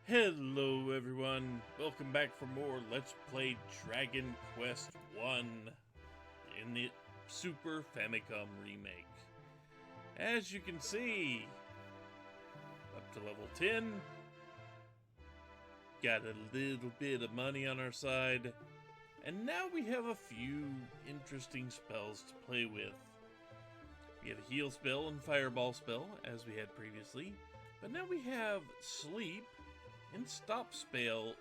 Hello everyone, welcome back for more Let's Play Dragon Quest 1 in the Super Famicom remake. As you can see, up to level 10, got a little bit of money on our side, and now we have a few interesting spells to play with. We have a heal spell and fireball spell, as we had previously, but now we have sleep, and stop spell,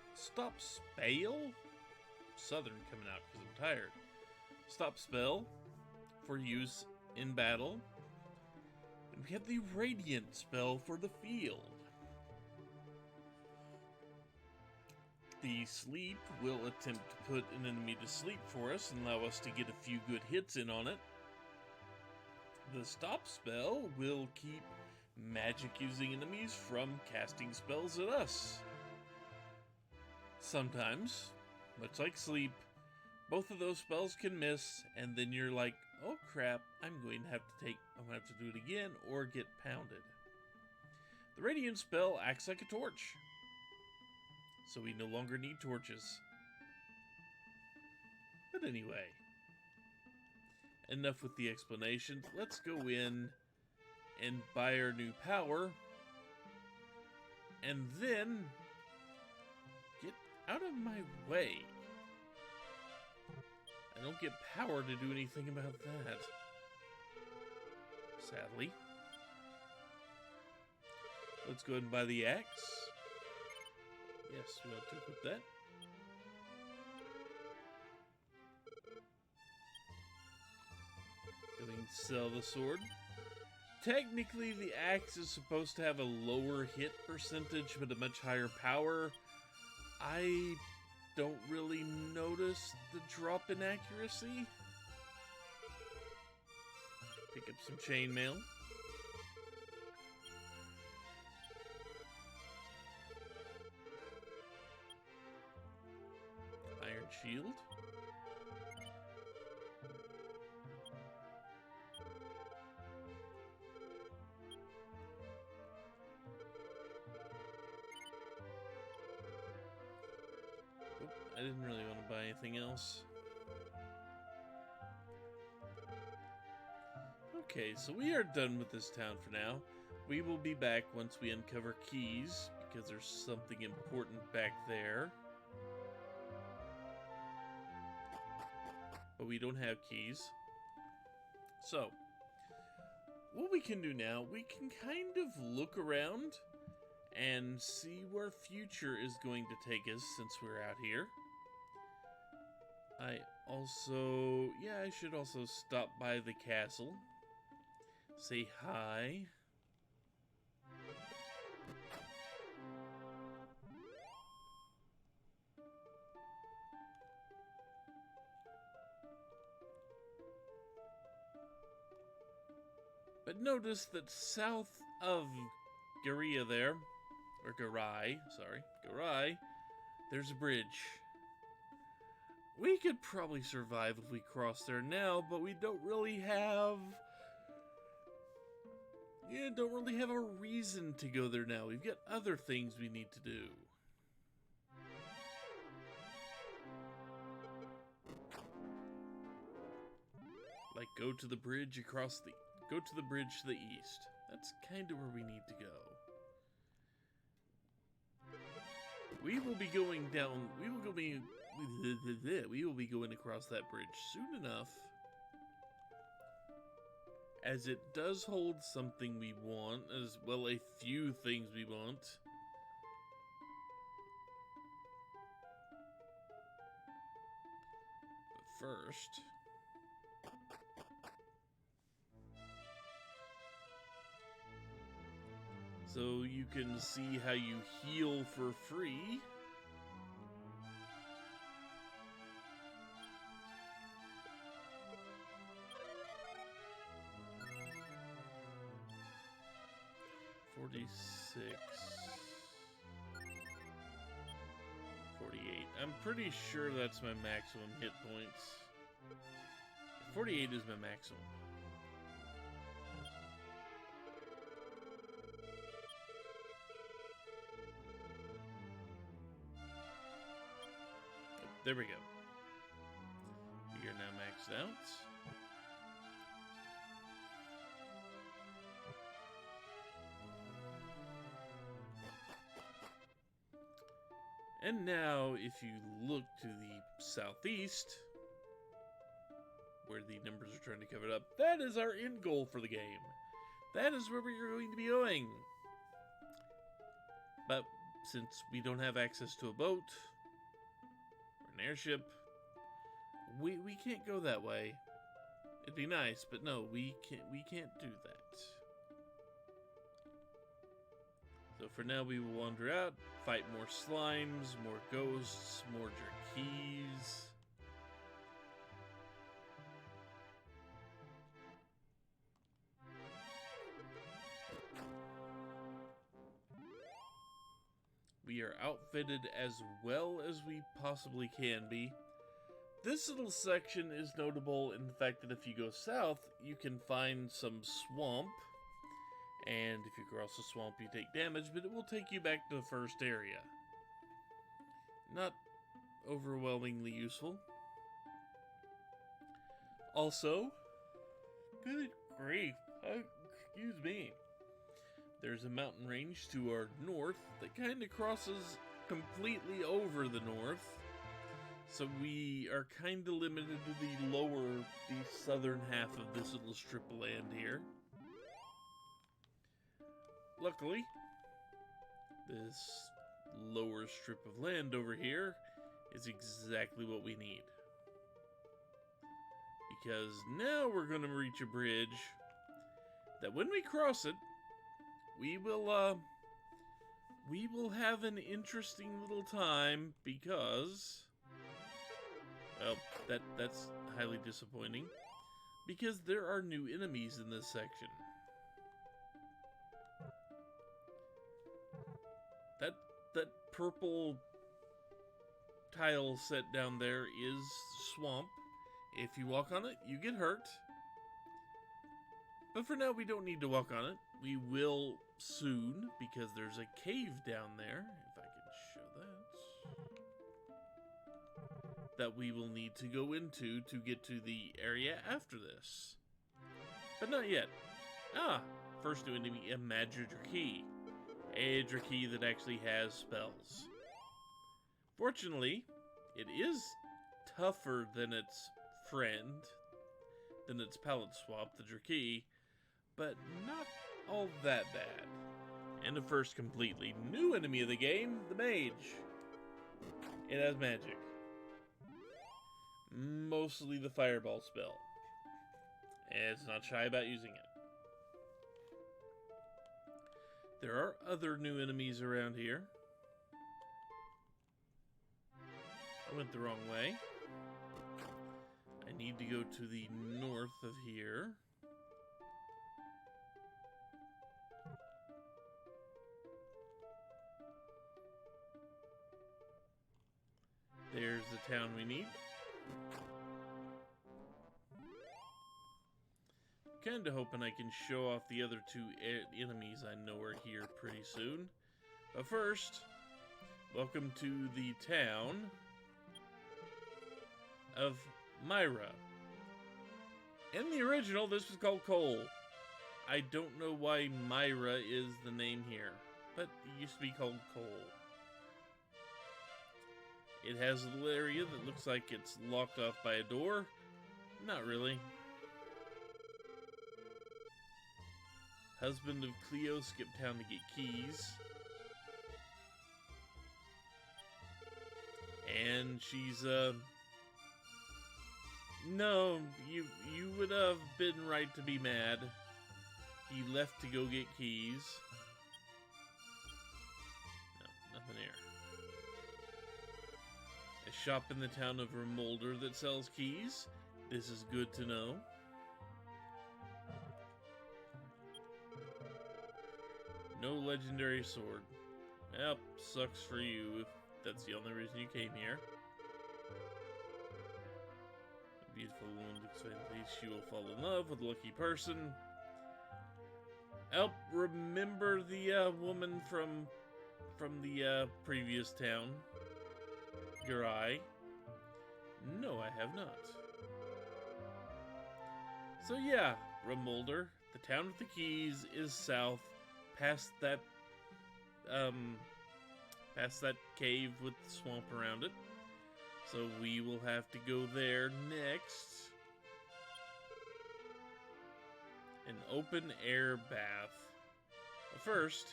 Southern coming out because I'm tired. Stop spell for use in battle. And we have the radiant spell for the field. The sleep will attempt to put an enemy to sleep for us and allow us to get a few good hits in on it. The stop spell will keep magic using enemies from casting spells at us. Sometimes, much like sleep, both of those spells can miss, and then you're like, oh crap, I'm going to have to do it again or get pounded. The radiant spell acts like a torch, so we no longer need torches. But anyway, enough with the explanations. Let's go in and buy our new power, and then get out of my way. I don't get power to do anything about that, sadly. Let's go ahead and buy the axe. Yes, we want to equip that. Going to sell the sword. Technically, the axe is supposed to have a lower hit percentage, but a much higher power. I don't really notice the drop in accuracy. Pick up some chainmail. Iron shield. I didn't really want to buy anything else. Okay, so we are done with this town for now. We will be back once we uncover keys, because there's something important back there. But we don't have keys. So, what we can do now, we can kind of look around and see where future is going to take us since we're out here. I should also stop by the castle. Say hi. But notice that south of Garai there, or Garai, there's a bridge. We could probably survive if we cross there now, but we don't really have a reason to go there now. We've got other things we need to do. Like go to the bridge to the east. That's kind of where we need to go. We will be going across that bridge soon enough, as it does hold something we want, as well a few things we want. But first, so you can see how you heal for free. $46, $48. I'm pretty sure that's my maximum hit points. 48 is my maximum. There we go. We are now maxed out. And now, if you look to the southeast, where the numbers are trying to cover it up, that is our end goal for the game. That is where we're going to be going. But since we don't have access to a boat or an airship, we can't go that way. It'd be nice, but no, we can't do that. So for now, we will wander out, fight more slimes, more ghosts, more jerkies. We are outfitted as well as we possibly can be. This little section is notable in the fact that if you go south, you can find some swamp. And if you cross the swamp, you take damage, but it will take you back to the first area. Not overwhelmingly useful. Also, good grief, excuse me. There's a mountain range to our north that kind of crosses completely over the north. So we are kind of limited to the southern half of this little strip of land here. Luckily, this lower strip of land over here is exactly what we need. Because now we're going to reach a bridge that when we cross it, we will have an interesting little time because, well, that's highly disappointing because there are new enemies in this section. That purple tile set down there is swamp. If you walk on it, you get hurt. But for now, we don't need to walk on it. We will soon, because there's a cave down there, if I can show that we will need to go into to get to the area after this. But not yet. First new enemy, a Madridraki. A Draki that actually has spells. Fortunately, it is tougher than its friend, than its palette swap, the Draki, but not all that bad. And the first completely new enemy of the game, the Mage. It has magic. Mostly the Fireball spell. And it's not shy about using it. There are other new enemies around here. I went the wrong way. I need to go to the north of here. There's the town we need. Kinda hoping I can show off the other two enemies I know are here pretty soon. But first, welcome to the town of Myra. In the original, this was called Cole. I don't know why Myra is the name here, but it used to be called Cole. It has a little area that looks like it's locked off by a door. Not really. Husband of Cleo skipped town to get keys. And she's, no, you would have been right to be mad. He left to go get keys. No, nothing here. A shop in the town of Remolder that sells keys. This is good to know. No legendary sword. Yep, sucks for you if that's the only reason you came here. A beautiful woman explains she will fall in love with a lucky person. Help remember the woman from the previous town, Garai. No, I have not. So yeah, Rumolder, the town with the keys is south, past that cave with the swamp around it. So we will have to go there next. An open air bath. But first,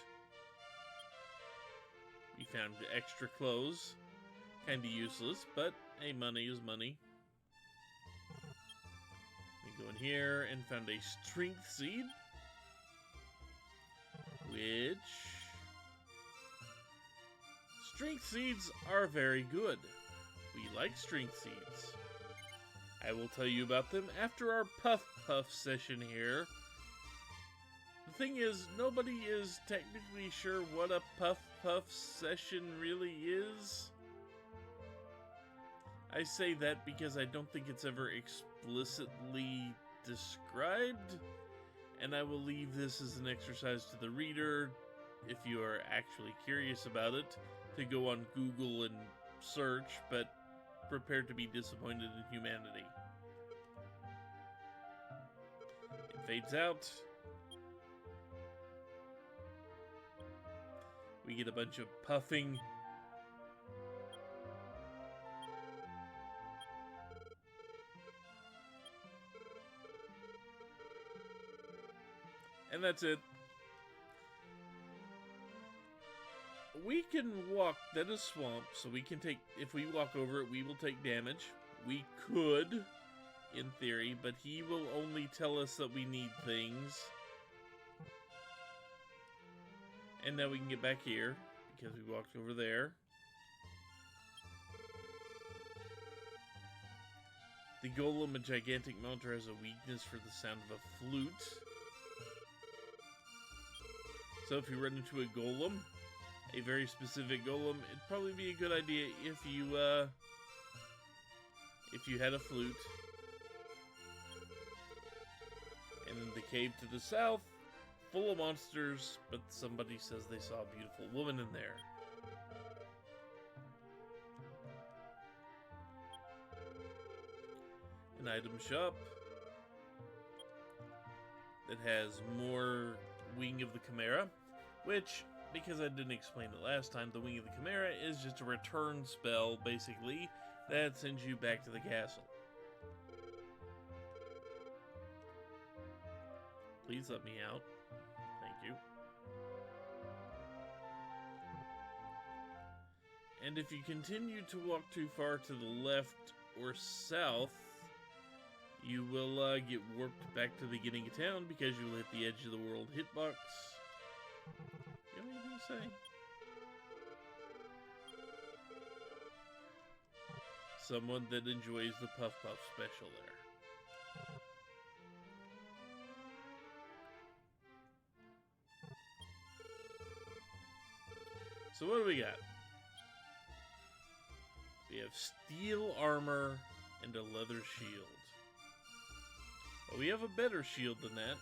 we found extra clothes. Kinda useless, but hey, money is money. We go in here and found a strength seed. Which... strength seeds are very good. We like strength seeds. I will tell you about them after our Puff Puff session here. The thing is, nobody is technically sure what a Puff Puff session really is. I say that because I don't think it's ever explicitly described, and I will leave this as an exercise to the reader, if you are actually curious about it, to go on Google and search, but prepare to be disappointed in humanity. It fades out. We get a bunch of puffing. And that's it. We can walk, that is swamp, so we can take, if we walk over it, we will take damage. We could, in theory, but he will only tell us that we need things. And now we can get back here, because we walked over there. The golem, a gigantic mounter, has a weakness for the sound of a flute. So if you run into a golem, a very specific golem, it'd probably be a good idea if you had a flute. And then the cave to the south, full of monsters, but somebody says they saw a beautiful woman in there. An item shop that has more Wing of the Chimera, which, because I didn't explain it last time, the Wing of the Chimera is just a return spell, basically, that sends you back to the castle. Please let me out. Thank you. And if you continue to walk too far to the left or south, you will get warped back to the beginning of town because you will hit the edge of the world hitbox. You have anything to say? Someone that enjoys the Puff Puff special there. So what do we got? We have steel armor and a leather shield. Well, we have a better shield than that,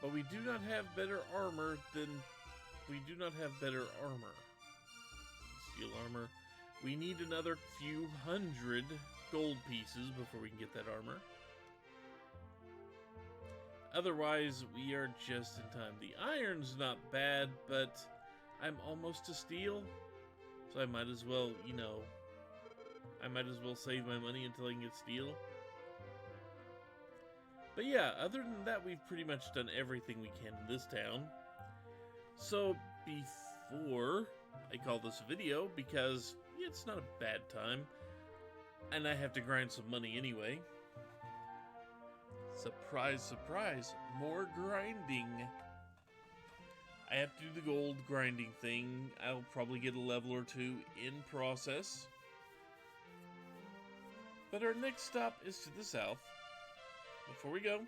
but we do not have better armor than... we do not have better armor. Steel armor. We need another few hundred gold pieces before we can get that armor. Otherwise, we are just in time. The iron's not bad, but I'm almost to steel, so I might as well, you know, I might as well save my money until I can get steel. But yeah, other than that, we've pretty much done everything we can in this town. So, before I call this a video, because it's not a bad time, and I have to grind some money anyway. Surprise, surprise, more grinding. I have to do the gold grinding thing. I'll probably get a level or two in process. But our next stop is to the south. Before we go,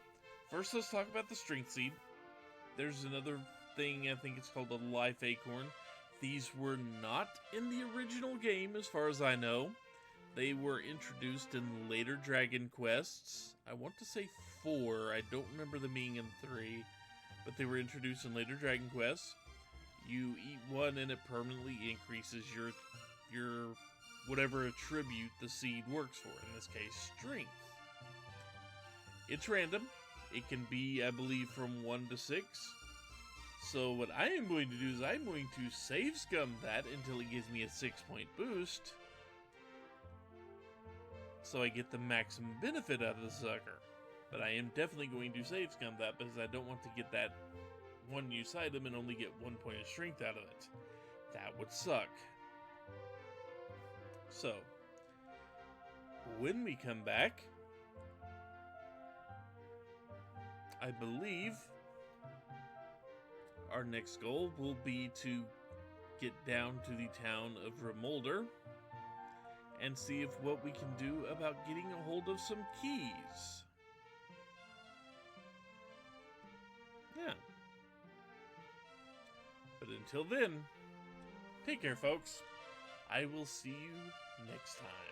first let's talk about the strength seed. There's another thing, I think it's called a life acorn. These were not in the original game as far as I know. They were introduced in later Dragon Quests. I want to say 4, I don't remember them being in 3. But they were introduced in later Dragon Quests. You eat one and it permanently increases your whatever attribute the seed works for, in this case, strength. It's random. It can be, I believe, from 1 to 6. So what I am going to do is I'm going to save scum that until it gives me a 6-point boost, so I get the maximum benefit out of the sucker. But I am definitely going to save scum that because I don't want to get that one use item and only get 1 point of strength out of it. That would suck. So, when we come back, I believe our next goal will be to get down to the town of Remolder and see if what we can do about getting a hold of some keys. Yeah. But until then, take care, folks. I will see you next time.